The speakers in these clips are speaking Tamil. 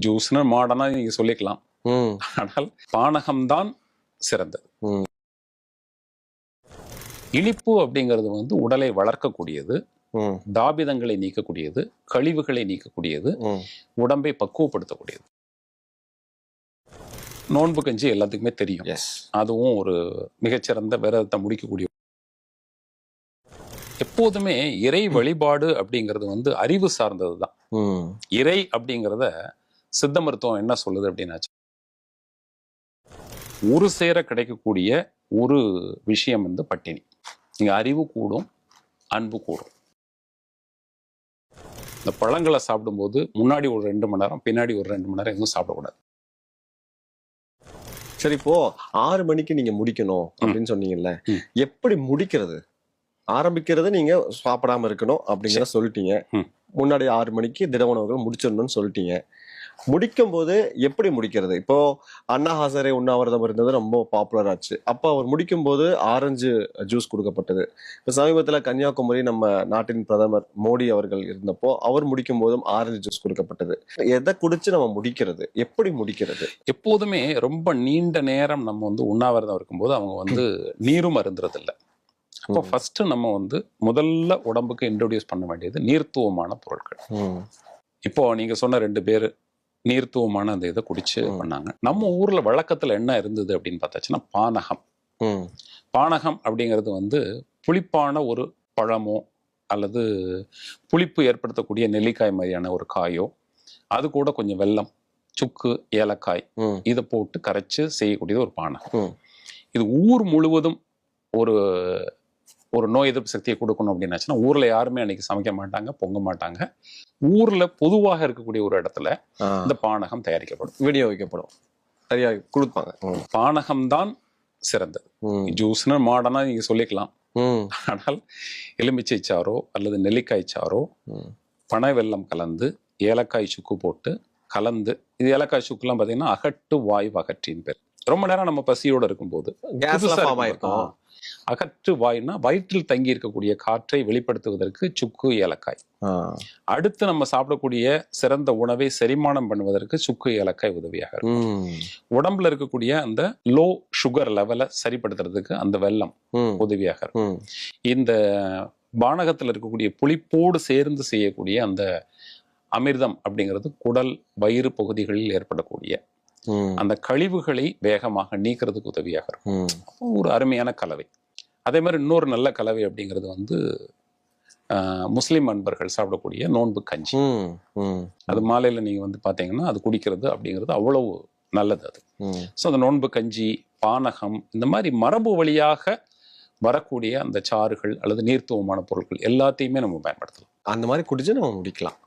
ஜூஸ்னு மாடர்னா நீங்க சொல்லிக்கலாம். ஆனால் பானகம்தான் சிறந்தது. இனிப்பு அப்படிங்கிறது வந்து உடலை வளர்க்கக்கூடியது, தாபிதங்களை நீக்கக்கூடியது, கழிவுகளை நீக்கக்கூடியது, உடம்பை பக்குவப்படுத்தக்கூடியது. நோன்பு கஞ்சி எல்லாத்துக்குமே தெரியும். அதுவும் ஒரு மிகச்சிறந்த விரதத்தை முடிக்கக்கூடிய. எப்போதுமே இறை வழிபாடு அப்படிங்கிறது வந்து அறிவு சார்ந்தது தான். இறை அப்படிங்கிறத சித்த மருத்துவம் என்ன சொல்லுது அப்படின்னாச்சு, ஒரு சேர கிடைக்கக்கூடிய ஒரு விஷயம் வந்து பட்டினி. இங்க அறிவு கூடும், அன்பு கூடும். இந்த பழங்களை சாப்பிடும்போது முன்னாடி ஒரு 2 மணி நேரம், பின்னாடி ஒரு 2 மணி நேரம் எதுவும் சாப்பிடக்கூடாது. சரி, இப்போ 6 மணிக்கு நீங்க முடிக்கணும் அப்படின்னு சொன்னீங்கல்ல, எப்படி முடிக்கிறது? ஆரம்பிக்கிறது நீங்க சாப்பிடாம இருக்கணும் அப்படிங்கிற சொல்லிட்டீங்க. முன்னாடி 6 மணிக்கு திட உணவுகள் முடிச்சிடணும்னு சொல்லிட்டீங்க. முடிக்கும் போது எப்படி முடிக்கிறது? இப்போ அண்ணா ஹசாரே உண்ணாவிரதம் இருந்தது ரொம்ப பாப்புலர் ஆச்சு. அப்போ அவர் முடிக்கும் போது ஆரஞ்சு ஜூஸ் கொடுக்கப்பட்டது. இப்போ சமீபத்தில் கன்னியாகுமரி நம்ம நாட்டின் பிரதமர் மோடி அவர்கள் இருந்தப்போ அவர் முடிக்கும் போதும் ஆரஞ்சு ஜூஸ் கொடுக்கப்பட்டது. எதை குடிச்சு நம்ம முடிக்கிறது? எப்படி முடிக்கிறது? எப்போதுமே ரொம்ப நீண்ட நேரம் நம்ம வந்து உண்ணாவிரதம் இருக்கும்போது அவங்க வந்து நீரும் அருந்துறது இல்லை. அப்போ ஃபர்ஸ்ட் நம்ம வந்து முதல்ல உடம்புக்கு இன்ட்ரோடியூஸ் பண்ண வேண்டியது நீர்த்துவமான பொருட்கள். இப்போ நீங்க சொன்ன 2 பேர் நீர்த்துவமான அந்த இதை குடிச்சு பண்ணாங்க. நம்ம ஊர்ல வழக்கத்துல என்ன இருந்தது அப்படின்னு பார்த்தாச்சுன்னா பானகம். பானகம் அப்படிங்கிறது வந்து புளிப்பான ஒரு பழமோ அல்லது புளிப்பு ஏற்படுத்தக்கூடிய நெல்லிக்காய் மாதிரியான ஒரு காயோ, அது கூட கொஞ்சம் வெல்லம், சுக்கு, ஏலக்காய் இதை போட்டு கரைச்சு செய்யக்கூடியது ஒரு பானகம். இது ஊர் முழுவதும் ஒரு நோய் எதிர்ப்பு சக்தியை கொடுக்கணும் அப்படின்னாச்சுன்னா ஊர்ல யாருமே அன்னைக்கு சமைக்க மாட்டாங்க, பொங்க மாட்டாங்க. ஊர்ல பொதுவாக இருக்கக்கூடிய ஒரு இடத்துல இந்த பானகம் தயாரிக்கப்படும், விநியோகிக்கப்படும், சரியா கொடுப்பாங்க. பானகம் தான் சிறந்தது. ஜூஸ்னு மாடர்னா நீங்க சொல்லிக்கலாம். ஆனால் எலுமிச்சை சாறோ அல்லது நெல்லிக்காய் சாறோ பனை வெல்லம் கலந்து ஏலக்காய் சுக்கு போட்டு கலந்து, இது ஏலக்காய் சுக்குலாம் பார்த்தீங்கன்னா அகட்டு வாய்வு அகற்றின் பேர். ரொம்ப நேரம் நம்ம பசியோட இருக்கும்போது அகற்று வாய்னா வயிற்றில் தங்கி இருக்கக்கூடிய காற்றை வெளிப்படுத்துவதற்கு சுக்கு, ஏலக்காய். அடுத்து நம்ம சாப்பிடக்கூடிய சிறந்த உணவை செரிமானம் பண்ணுவதற்கு சுக்கு, ஏலக்காய் உதவியாக இருக்கும். உடம்புல இருக்கக்கூடிய அந்த லோ சுகர் லெவலை சரிப்படுத்துறதுக்கு அந்த வெல்லம் உதவியாக இருக்கும். இந்த பானகத்தில் இருக்கக்கூடிய புளிப்போடு சேர்ந்து செய்யக்கூடிய அந்த அமிர்தம் அப்படிங்கிறது குடல், வயிறு பகுதிகளில் ஏற்படக்கூடிய அந்த கழிவுகளை வேகமாக நீக்கிறதுக்கு உதவியாக இருக்கும். ஒரு அருமையான கலவை. அதே மாதிரி இன்னொரு நல்ல கலவை அப்படிங்கிறது வந்து முஸ்லிம் அன்பர்கள் சாப்பிடக்கூடிய நோன்பு கஞ்சி. அது மாலையில நீங்க வந்து பாத்தீங்கன்னா அது குடிக்கிறது அப்படிங்கிறது அவ்வளவு நல்லது. அது ஸோ அந்த நோன்பு கஞ்சி, பானகம், இந்த மாதிரி மரபு வழியாக வரக்கூடிய அந்த சாறுகள் அல்லது நீர்த்துவமான பொருட்கள் எல்லாத்தையுமே நம்ம பயன்படுத்தலாம். அந்த மாதிரி குடிச்சு நம்ம முடிக்கலாம்.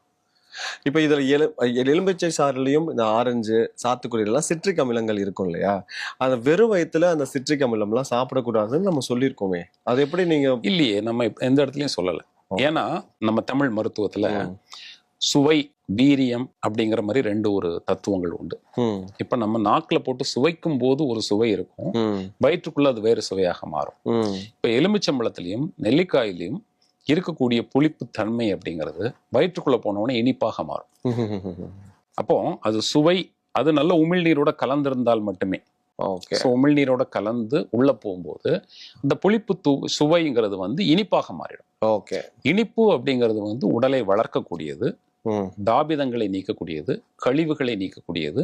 இப்ப இதுல எலுமிச்சை சாறுலையும் இந்த ஆரஞ்சு, சாத்துக்குடியிலாம் சிட்ரிக் அமிலங்கள் இருக்கும் இல்லையா? அந்த வெறும் வயிற்றுல அந்த சிட்ரிக் அமிலம் எல்லாம் சாப்பிடக்கூடாதுன்னு நம்ம சொல்லியிருக்கோமே, அது எப்படி நீங்க? இல்லையே, நம்ம எந்த இடத்துலயும் சொல்லல. ஏன்னா நம்ம தமிழ் மருத்துவத்துல சுவை, வீரியம் அப்படிங்கிற மாதிரி 2 ஒரு தத்துவங்கள் உண்டு. இப்ப நம்ம நாக்குல போட்டு சுவைக்கும் போது ஒரு சுவை இருக்கும், வயிற்றுக்குள்ள அது வேறு சுவையாக மாறும். இப்ப எலுமிச்சம்பழத்திலையும் நெல்லிக்காயிலையும் இருக்கக்கூடிய புளிப்பு தன்மை அப்படிங்கிறது வயிற்றுக்குள்ள போனவுடனே இனிப்பாக மாறும். அப்போ அது சுவை, அது நல்ல உமிழ்நீரோட கலந்திருந்தால் மட்டுமே. உமிழ்நீரோட கலந்து உள்ள போகும்போது இந்த புளிப்பு சுவைங்கிறது வந்து இனிப்பாக மாறிடும். இனிப்பு அப்படிங்கிறது வந்து உடலை வளர்க்கக்கூடியது, தாபிதங்களை நீக்கக்கூடியது, கழிவுகளை நீக்கக்கூடியது,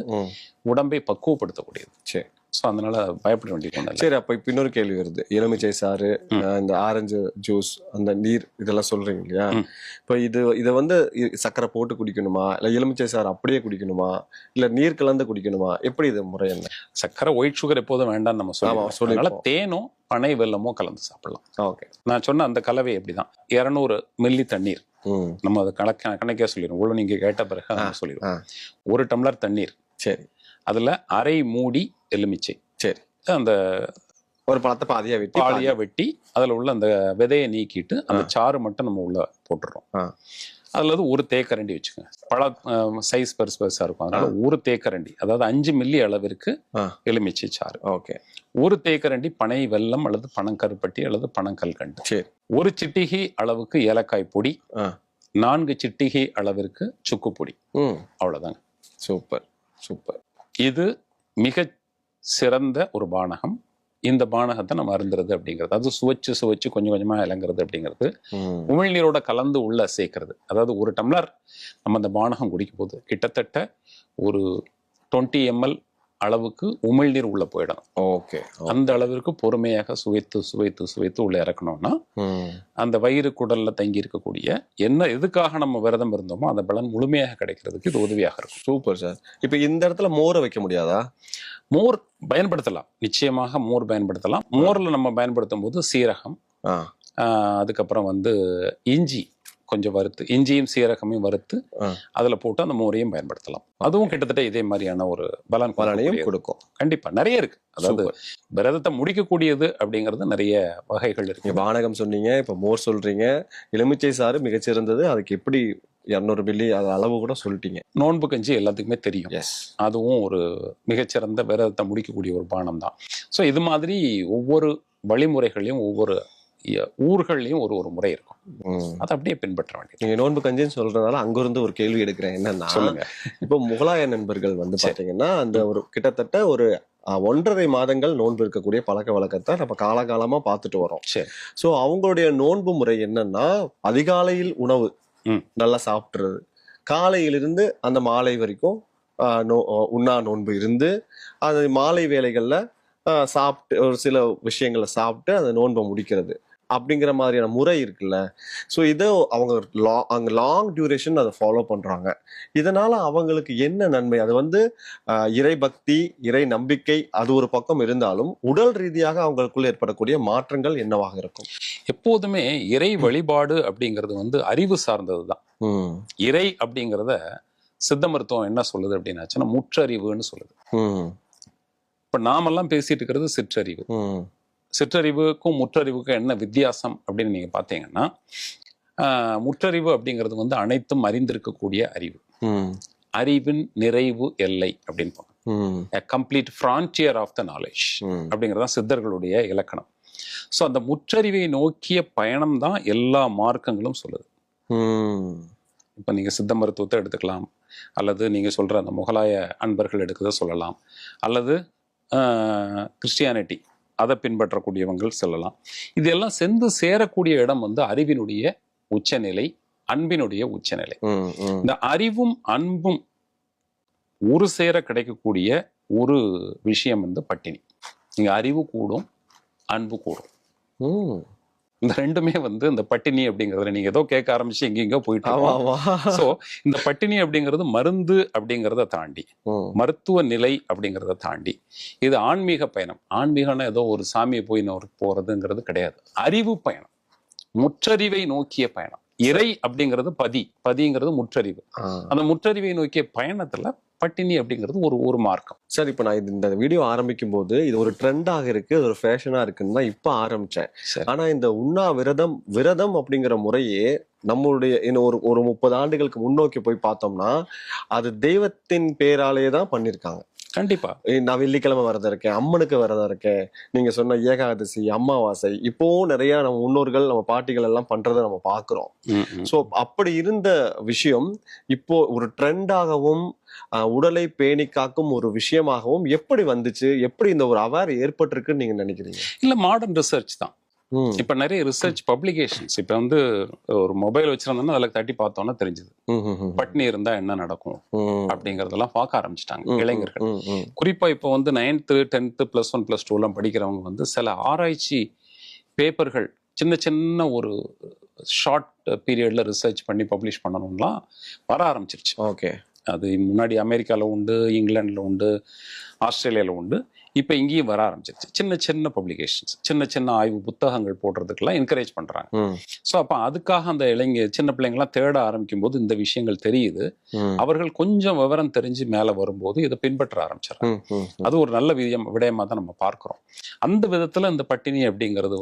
உடம்பை பக்குவப்படுத்தக்கூடியது. சரி, ஸோ அதனால பயப்பட வேண்டியது. சரி, அப்ப இப்ப இன்னொரு கேள்வி வருது. எலுமிச்சை சாறு, இந்த ஆரஞ்சு ஜூஸ், அந்த நீர், இதெல்லாம் சொல்றீங்க இல்லையா? இப்ப இதை வந்து சர்க்கரை போட்டு குடிக்கணுமா, இல்ல எலுமிச்சை சாறு அப்படியே குடிக்கணுமா, இல்ல நீர் கலந்து குடிக்கணுமா? எப்படி இது முறை என்ன? சர்க்கரை, ஒயிட் சுகர் எப்போதும் வேண்டாம் நம்ம சொல்லலாம். தேனோ பனை வெல்லமோ கலந்து சாப்பிடலாம். நான் சொன்ன அந்த கலவை எப்படிதான் 200 மில்லி தண்ணீர், நம்ம அதை கணக்கே சொல்லிடுவோம். இவ்வளவு நீங்க கேட்ட பிறகு நம்ம சொல்லிடுவோம். 1 டம்ளர் தண்ணீர், சரி, அதுல அரை மூடி எலுமிச்சை, சரி, அந்த ஒரு பழத்தை பாதியா வெட்டி அதுல உள்ள அந்த விதையை நீக்கிட்டு அந்த சாறு மட்டும் நம்ம உள்ள போட்டுறோம். அதுல ஒரு தேக்கரண்டி வச்சுக்கோங்க. பழ சைஸ் பெருசா இருக்கும், அதனால 1 தேக்கரண்டி, அதாவது 5 மில்லி அளவிற்கு எலுமிச்சை சாறு. ஒரு தேக்கரண்டி பனை வெல்லம் அல்லது பனங்கருப்பட்டி அல்லது பனங்கல்கண்டு, சரி, 1 சிட்டிகை அளவுக்கு ஏலக்காய் பொடி, 4 சிட்டிகை அளவிற்கு சுக்கு பொடி, அவ்வளவுதாங்க. Super super. இது மிக சிறந்த ஒரு பானகம். இந்த பானகத்தை நம்ம அருந்துறது அப்படிங்கிறது, அது சுவைச்சு கொஞ்சம் கொஞ்சமா இறங்குறது அப்படிங்கிறது, உமிழ்நீரோட கலந்து உள்ள சேர்க்கறது. அதாவது ஒரு டம்ளர் நம்ம அந்த பானகம் குடிக்கும் போது கிட்டத்தட்ட ஒரு 20 ml அளவுக்கு உமிழ்நீர் உள்ள போயிடும். ஓகே. அந்த அளவிற்கு பொறுமையாக சுவைத்து உள்ள இறக்கணும்னா அந்த வயிறு குடல்ல தங்கி இருக்கக்கூடிய என்ன எதுக்காக நம்ம விரதம் இருந்தோமோ அந்த பலன் முழுமையாக கிடைக்கிறதுக்கு இது உதவியாக இருக்கும். Super sir. இப்ப இந்த இடத்துல மோரை வைக்க முடியாதா? மோர் பயன்படுத்தலாம், நிச்சயமாக மோர் பயன்படுத்தலாம். மோர்ல நம்ம பயன்படுத்தும் போது சீரகம், அதுக்கப்புறம் இஞ்சி கொஞ்சம் வறுத்து, இஞ்சியும் சீரகமையும் வறுத்து அதுல போட்டு அந்த மோரையும் பயன்படுத்தலாம். அதுவும் கிட்டத்தட்ட இதே மாதிரியான ஒரு பலனையும் கொடுக்கும். கண்டிப்பா நிறைய இருக்கு. அதாவது விரதத்தை முடிக்கக்கூடியது அப்படிங்கிறது நிறைய வகைகள் இருக்கு. பானகம் சொன்னீங்க, இப்ப மோர் சொல்றீங்க, எலுமிச்சை சாறு மிகச்சிறந்தது. அதுக்கு எப்படி 200 மில்லி அளவு கூட சொல்லிட்டீங்க. நோன்பு கஞ்சி எல்லாத்துக்குமே தெரியும். அதுவும் ஒரு மிகச்சிறந்த விரதத்தை முடிக்கக்கூடிய ஒரு பானம் தான். ஸோ இது மாதிரி ஒவ்வொரு வழிமுறைகளையும் ஒவ்வொரு ஊர்கள்லயும் ஒரு முறை இருக்கும். அதை அப்படியே பின்பற்ற வேண்டியது. நீங்க நோன்பு கஞ்சின்னு சொல்றதுனால அங்கிருந்து ஒரு கேள்வி எடுக்கிறேன். என்னன்னா, இப்போ முகலாய நண்பர்கள் பாத்தீங்கன்னா அந்த ஒரு கிட்டத்தட்ட ஒரு 1.5 மாதங்கள் நோன்பு இருக்கக்கூடிய பழக்க வழக்கத்தை நம்ம காலகாலமா பார்த்துட்டு வரோம். சோ அவங்களுடைய நோன்பு முறை என்னன்னா, அதிகாலையில் உணவு நல்லா சாப்பிட்டுறது, காலையிலிருந்து அந்த மாலை வரைக்கும் உண்ணா நோன்பு இருந்து, அது மாலை வேளைகள்ல சாப்பிட்டு ஒரு சில விஷயங்களை சாப்பிட்டு அந்த நோன்பை முடிக்கிறது அப்படிங்கிற மாதிரியான முறை இருக்குல்ல. ஸோ இதை அவங்க லாங் டியூரேஷன் அதை ஃபாலோ பண்றாங்க. இதனால அவங்களுக்கு என்ன நன்மை? அது இறை பக்தி, இறை நம்பிக்கை அது ஒரு பக்கம் இருந்தாலும் உடல் ரீதியாக அவங்களுக்குள்ள ஏற்படக்கூடிய மாற்றங்கள் என்னவாக இருக்கும்? எப்போதுமே இறை வழிபாடு அப்படிங்கிறது அறிவு சார்ந்தது தான். இறை அப்படிங்கிறத சித்த மருத்துவம் என்ன சொல்லுது அப்படின்னாச்சுன்னா முற்றறிவுன்னு சொல்லுது. இப்ப நாமெல்லாம் பேசிட்டு இருக்கிறது சிற்றறிவு. சிற்றறிவுக்கும் முற்றறிவுக்கும் என்ன வித்தியாசம் அப்படின்னு நீங்க பாத்தீங்கன்னா, முற்றறிவு அப்படிங்கிறது அனைத்தும் அறிந்திருக்கக்கூடிய அறிவு. அறிவின் நிறைவு எல்லை அப்படின்னு complete frontier of the knowledge அப்படிங்கறதான் சித்தர்களுடைய இலக்கணம். ஸோ அந்த முற்றறிவை நோக்கிய பயணம் தான் எல்லா மார்க்கங்களும் சொல்லுது. இப்ப நீங்க சித்த மருத்துவத்தை எடுத்துக்கலாம், அல்லது நீங்க சொல்ற அந்த முகலாய அன்பர்கள் எடுக்கிறத சொல்லலாம், அல்லது கிறிஸ்டியானிட்டி அதை பின்பற்றக்கூடியவங்கள் சொல்லலாம். இதெல்லாம் சென்று சேரக்கூடிய இடம் அறிவினுடைய உச்சநிலை, அன்பினுடைய உச்சநிலை. இந்த அறிவும் அன்பும் ஒரு சேர கிடைக்கக்கூடிய ஒரு விஷயம் பட்டினி. இங்க அறிவு கூடும், அன்பு கூடும். இந்த ரெண்டுமே இந்த பட்டினி அப்படிங்கறத நீங்க ஏதோ கேட்க ஆரம்பிச்சு எங்கெங்க போயிட்டு. சோ இந்த பட்டினி அப்படிங்கிறது மருந்து அப்படிங்கறத தாண்டி, மருத்துவ நிலை அப்படிங்கறத தாண்டி இது ஆன்மீக பயணம். ஆன்மீகம்னா ஏதோ ஒரு சாமியை போய் போறதுங்கிறது கிடையாது. அறிவு பயணம், முற்றறிவை நோக்கிய பயணம். இறை அப்படிங்கிறது பதிங்கிறது முற்றறிவு. அந்த முற்றறிவை நோக்கிய பயணத்துல பட்டினி அப்படிங்கிறது ஒரு மார்க்கம். சார், இப்ப நான் இந்த வீடியோ ஆரம்பிக்கும் போது இது ஒரு ட்ரெண்டாக இருக்கு, ஒரு ஃபேஷனா இருக்குன்னு தான் இப்ப ஆரம்பிச்சேன். ஆனா இந்த உண்ணா விரதம் அப்படிங்கிற முறையே நம்மளுடைய ஒரு 30 ஆண்டுகளுக்கு முன்னோக்கி போய் பார்த்தோம்னா அது தெய்வத்தின் பேராலேயே தான் பண்ணிருக்காங்க. கண்டிப்பா. நான் வெள்ளிக்கிழமை விரதம் இருக்கேன், அம்மனுக்கு விரதம் இருக்கேன், நீங்க சொன்ன ஏகாதசி, அமாவாசை, இப்போவும் நிறைய நம்ம முன்னோர்கள் நம்ம பாட்டிகள் எல்லாம் பண்றதை நம்ம பாக்குறோம். சோ அப்படி இருந்த விஷயம் இப்போ ஒரு ட்ரெண்டாகவும் உடலை பேணி காக்கும் ஒரு விஷயமாகவும் எப்படி வந்துச்சு? எப்படி இந்த ஒரு அவேர் ஏற்பட்டிருக்குன்னு நீங்க நினைக்கிறீங்க? இல்ல, மாடர்ன் ரிசர்ச் தான். இப்ப நிறைய ரிசர்ச் பப்ளிகேஷன்ஸ் இப்ப ஒரு மொபைல் வச்சிருந்தோம்னா அதுல தட்டி பார்த்தோம்னா தெரிஞ்சது பட்னி இருந்தா என்ன நடக்கும் அப்படிங்கறதெல்லாம் பார்க்க ஆரம்பிச்சிட்டாங்க இளைஞர்கள். குறிப்பா இப்ப 9th 10th +1 +2 எல்லாம் படிக்கிறவங்க சில ஆராய்ச்சி பேப்பர்கள் சின்ன சின்ன ஒரு ஷார்ட் பீரியட்ல ரிசர்ச் பண்ணி பப்ளிஷ் பண்ணணும்லாம் வர ஆரம்பிச்சிருச்சு. ஓகே. அது முன்னாடி அமெரிக்கால உண்டு, இங்கிலாந்துல உண்டு, ஆஸ்திரேலியால உண்டு. இப்ப இங்கேயும் வர ஆரம்பிச்சிருச்சு சின்ன சின்ன பப்ளிகேஷன்ஸ், சின்ன சின்ன ஆய்வு புத்தகங்கள் போடுறதுக்கெல்லாம் என்கரேஜ் பண்றாங்க. ஸோ அப்ப அதுக்காக அந்த சின்ன பிள்ளைங்கலாம் தேட ஆரம்பிக்கும் போது இந்த விஷயங்கள் தெரியுது. அவர்கள் கொஞ்சம் விவரம் தெரிஞ்சு மேல வரும்போது இதை பின்பற்ற ஆரம்பிச்சிடறாங்க. அது ஒரு நல்ல விடயமா தான் நம்ம பார்க்கிறோம். அந்த விதத்துல இந்த பட்டினி அப்படிங்கிறது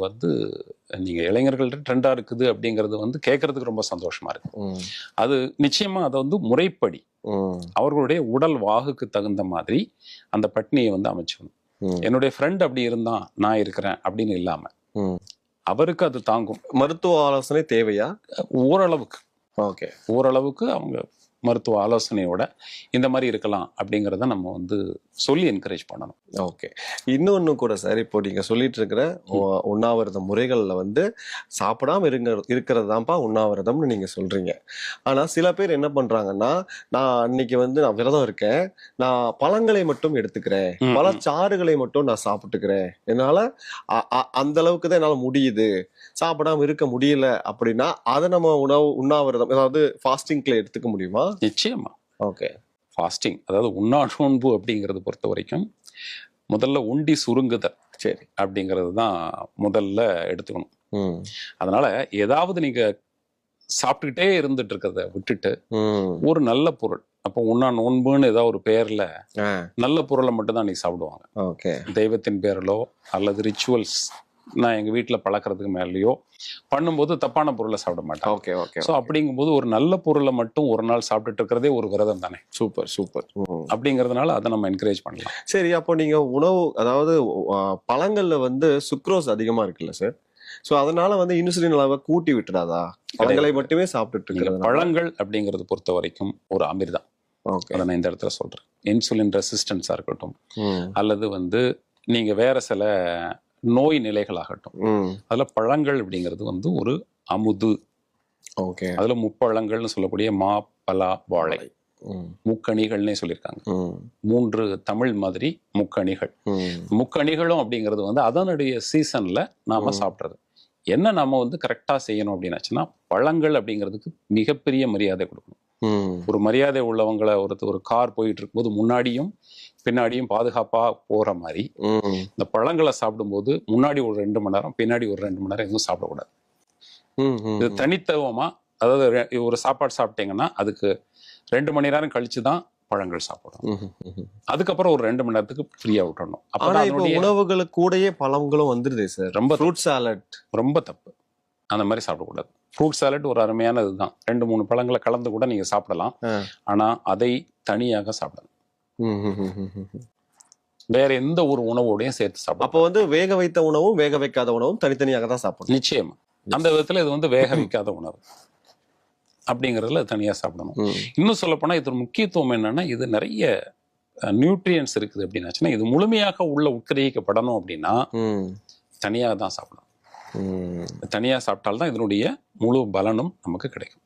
நீங்க இளைஞர்கள்ட்ட ட்ரெண்டா இருக்குது அப்படிங்கிறது கேட்கறதுக்கு ரொம்ப சந்தோஷமா இருக்கு. அது நிச்சயமா அதை முறைப்படி அவர்களுடைய உடல் வாகுக்கு தகுந்த மாதிரி அந்த பட்னியை அமைச்சுக்கணும். என்னுடைய ஃப்ரெண்ட் அப்படி இருந்தான், நான் இருக்கிறேன் அப்படின்னு இல்லாம அவருக்கு அது தாங்கும். மருத்துவ ஆலோசனை தேவையா? ஓரளவுக்கு. ஓகே. ஓரளவுக்கு அவங்க மருத்துவ ஆலோசனையோட இந்த மாதிரி இருக்கலாம் அப்படிங்கிறத நம்ம வந்து சொல்லி என்கரேஜ் பண்ணணும். ஓகே. இன்னொன்னு கூட சார், இப்போ நீங்க சொல்லிட்டு இருக்கிற உண்ணாவிரத முறைகள்ல வந்து சாப்பிடாம இருக்கிறது தான்ப்பா உண்ணாவிரதம்னு நீங்க சொல்றீங்க. ஆனா சில பேர் என்ன பண்றாங்கன்னா, நான் அன்னைக்கு வந்து நான் விரதம் இருக்கேன், நான் பழங்களை மட்டும் எடுத்துக்கிறேன், பழச்சாறுகளை மட்டும் நான் சாப்பிட்டுக்கிறேன், என்னால அந்த அளவுக்கு தான் என்னால முடியுது, சாப்பிடாம இருக்க முடியல அப்படின்னா அதை நம்ம உண்ணாவிரதம் அதாவது ஃபாஸ்டிங்ல எடுத்துக்க முடியுமா? நிச்சயமா. ஓகே. ஃபாஸ்டிங் அதாவது உண்ணா நோன்பு அப்படிங்கிறது பொறுத்த வரைக்கும் முதல்ல உண்டி சுருங்குதல் சரி அப்படிங்கிறது தான் முதல்ல எடுத்துக்கணும். அதனால ஏதாவது நீங்க சாப்பிட்டுக்கிட்டே இருந்துட்டு இருக்கிறத விட்டுட்டு ஒரு நல்ல பொருள், அப்போ உண்ணா நோன்புன்னு ஏதாவது ஒரு பேர்ல நல்ல பொருளை மட்டும் தான் நீ சாப்பிடுவாங்க. ஓகே. தெய்வத்தின் பேரிலோ அல்லது ரிச்சுவல்ஸ் நான் எங்க வீட்டுல பழக்கிறதுக்கு மேலேயோ பண்ணும்போது தப்பான பொருளை சாப்பிட மாட்டேன். Okay okay. ஸோ அப்படிங்கும்போது ஒரு நல்ல பொருளை மட்டும் ஒரு நாள் சாப்பிட்டுட்டு இருக்கிறதே ஒரு விரதம் தானே. Super super. அப்படிங்கிறதுனால அதை நம்ம என்கரேஜ் பண்ணலாம். சரி, அப்போ நீங்க உணவு அதாவது பழங்கள்ல வந்து சுக்ரோஸ் அதிகமா இருக்குல்ல சார், ஸோ அதனால வந்து இன்சுலின் அளவை கூட்டி விட்டுடாதா? பழங்களை மட்டுமே சாப்பிட்டுட்டு இருக்கிறது. பழங்கள் அப்படிங்கிறது பொறுத்த வரைக்கும் ஒரு அமிர்தம். அதை நான் இந்த இடத்துல சொல்றேன். இன்சுலின் ரெசிஸ்டன்ஸா இருக்கட்டும் அல்லது வந்து நீங்க வேற சில நோய் நிலைகளாகட்டும், அதுல பழங்கள் அப்படிங்கிறது வந்து ஒரு அமுது. ஓகே. அதுல முப்பழங்கள்னு சொல்லக்கூடிய மா, பலா, வாழை, முக்கணிகள்னே சொல்லியிருக்காங்க. 3 தமிழ் மாதிரி முக்கணிகள். முக்கணிகளும் அப்படிங்கிறது வந்து அதனுடைய சீசன்ல நாம சாப்பிட்றது. என்ன நாம வந்து கரெக்டா செய்யணும் அப்படின்னாச்சுன்னா, பழங்கள் அப்படிங்கிறதுக்கு மிகப்பெரிய மரியாதை கொடுக்கணும். ஒரு மரியாதை உள்ளவங்களை ஒரு கார் போயிட்டு இருக்கும்போது முன்னாடியும் பின்னாடியும் பாதுகாப்பா போற மாதிரி இந்த பழங்களை சாப்பிடும்போது முன்னாடி ஒரு 2 மணி நேரம் பின்னாடி ஒரு 2 மணி நேரம் எதுவும் சாப்பிடக்கூடாது. இது தனித்துவமா, அதாவது ஒரு சாப்பாடு சாப்பிட்டீங்கன்னா அதுக்கு 2 மணி நேரம் கழிச்சுதான் பழங்கள் சாப்பிடணும். அதுக்கப்புறம் ஒரு 2 மணி நேரத்துக்கு ஃப்ரீயா விட்டுறணும். அப்ப உணவுகளுக்கு கூடயே பழங்களும் வந்துருது சார். ரொம்ப ஃப்ரூட் சாலட் ரொம்ப தப்பு. அந்த மாதிரி சாப்பிடக்கூடாது. ஃப்ரூட் சாலட் ஒரு அருமையான இதுதான். 2-3 பழங்களை கலந்து கூட நீங்க சாப்பிடலாம். ஆனா அதை தனியாக சாப்பிடணும். வேற எந்த ஒரு உணவோடையும் சேர்த்து சாப்பிடலாம். அப்போ வந்து வேக வைத்த உணவும் வேக வைக்காத உணவும் தனித்தனியாக தான் சாப்பிடணும். நிச்சயமா. அந்த விதத்துல இது வந்து வேக வைக்காத உணவு அப்படிங்கறதுல தனியா சாப்பிடணும். இன்னும் சொல்ல போனா இது முக்கியத்துவம் என்னன்னா, இது நிறைய நியூட்ரியன்ஸ் இருக்குது அப்படின்னாச்சுன்னா, இது முழுமையாக உள்ள உட்கிரகிக்கப்படணும் அப்படின்னா தனியாக தான் சாப்பிடணும். தனியா சாப்பிட்டால்தான் இதனுடைய முழு பலனும் நமக்கு கிடைக்கும்.